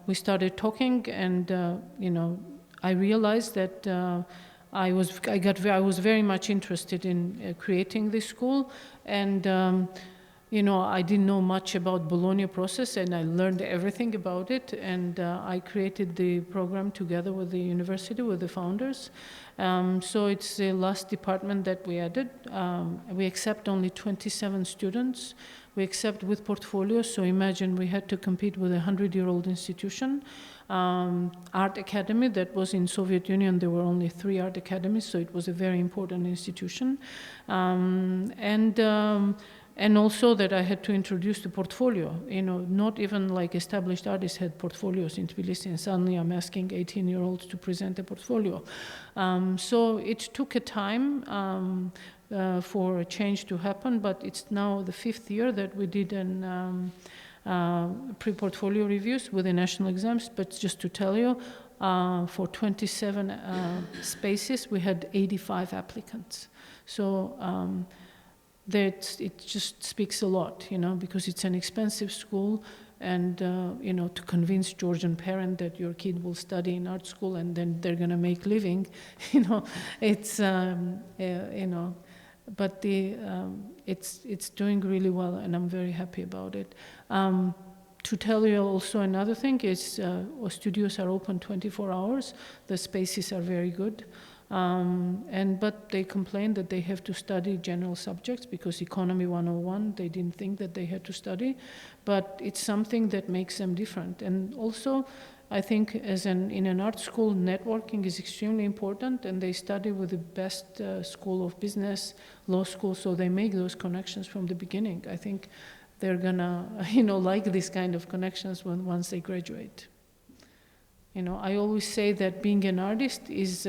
We started talking, and I realized that I was very much interested in creating this school, and I didn't know much about Bologna process, and I learned everything about it, and I created the program together with the university, with the founders. So it's the last department that we added. We accept only 27 students. We accept with portfolios, so imagine we had to compete with a 100-year-old institution. Art Academy, that was in Soviet Union, there were only 3 art academies, so it was a very important institution. And also that I had to introduce the portfolio. Not even established artists had portfolios in Tbilisi, and suddenly I'm asking 18-year-olds to present a portfolio. So it took a time for a change to happen, but it's now the 5th year that we did an pre-portfolio reviews with the national exams. But just to tell you, for 27 spaces, we had 85 applicants. So that it just speaks a lot, because it's an expensive school, and to convince Georgian parent that your kid will study in art school and then they're going to make living, it's but it's doing really well, and I'm very happy about it. To tell you also another thing is our studios are open 24 hours. The spaces are very good. But they complain that they have to study general subjects because Economy 101, they didn't think that they had to study, but it's something that makes them different. And also, I think in an art school, networking is extremely important, and they study with the best school of business, law school, so they make those connections from the beginning. I think they're gonna, like these kind of connections once they graduate. I always say that being an artist is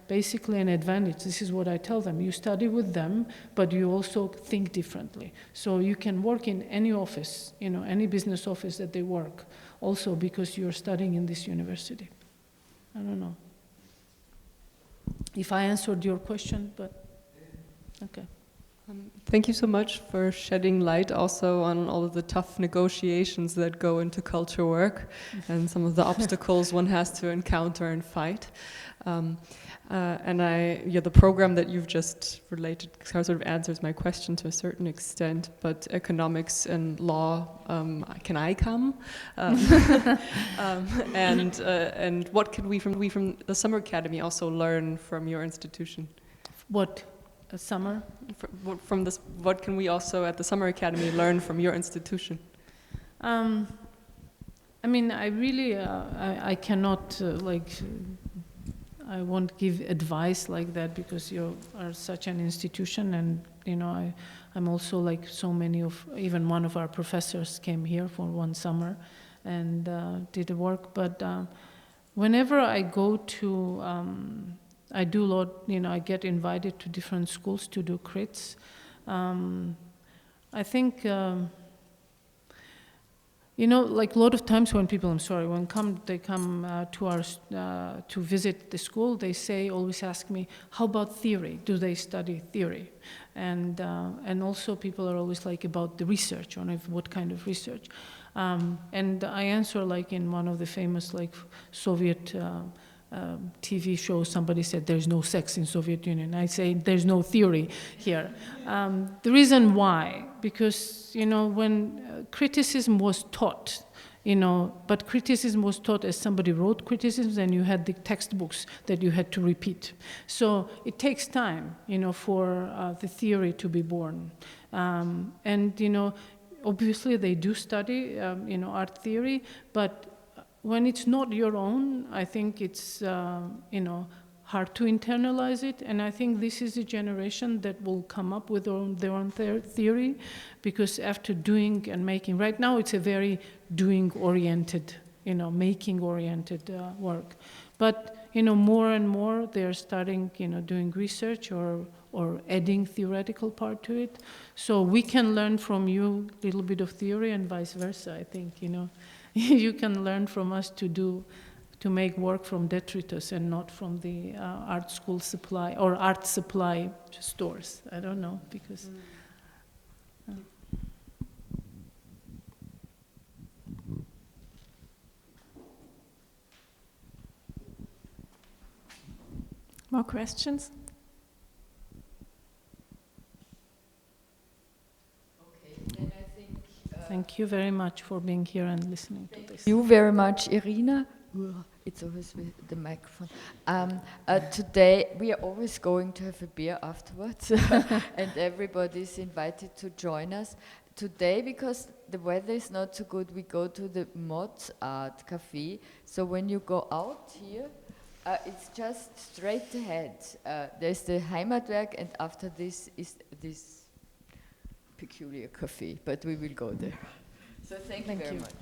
basically an advantage. This is what I tell them. You study with them, but you also think differently. So you can work in any office, any business office that they work, also because you're studying in this university. I don't know if I answered your question, but okay. Thank you so much for shedding light also on all of the tough negotiations that go into culture work and some of the obstacles one has to encounter and fight. The program that you've just related sort of answers my question to a certain extent, but economics and law, can I come? And what could we from the Summer Academy also learn from your institution? What? A summer? From this, what can we also at the Summer Academy learn from your institution? I mean, I really, I cannot I won't give advice like that because you are such an institution, and I'm also like so many of, even one of our professors came here for one summer and did the work. But whenever I go to, I do a lot, I get invited to different schools to do crits. I think, like a lot of times when people, they come to our, to visit the school, they always ask me, how about theory? Do they study theory? And also people are always like about the research, on what kind of research. And I answer like in one of the famous like Soviet TV shows, somebody said there's no sex in Soviet Union. I say there's no theory here. The reason why, because when criticism was taught, but criticism was taught as somebody wrote criticisms, and you had the textbooks that you had to repeat. So it takes time, for the theory to be born. And obviously they do study, art theory, but when it's not your own, I think it's, hard to internalize it. And I think this is a generation that will come up with their own theory, because after doing and making, right now it's a very doing-oriented, making-oriented work. But, more and more they're starting, doing research or adding theoretical part to it. So we can learn from you a little bit of theory and vice versa, I think, You can learn from us to make work from detritus and not from the art school supply or art supply stores. I don't know, because... More questions? Okay, then I think... Thank you very much for being here and listening to this. Thank you very much, Irena. It's always with the microphone. Today, we are always going to have a beer afterwards, and everybody's invited to join us. Today, because the weather is not so good, we go to the Mod Art Cafe. So when you go out here, it's just straight ahead. There's the Heimatwerk, and after this is this peculiar cafe, but we will go there. So thank you very much.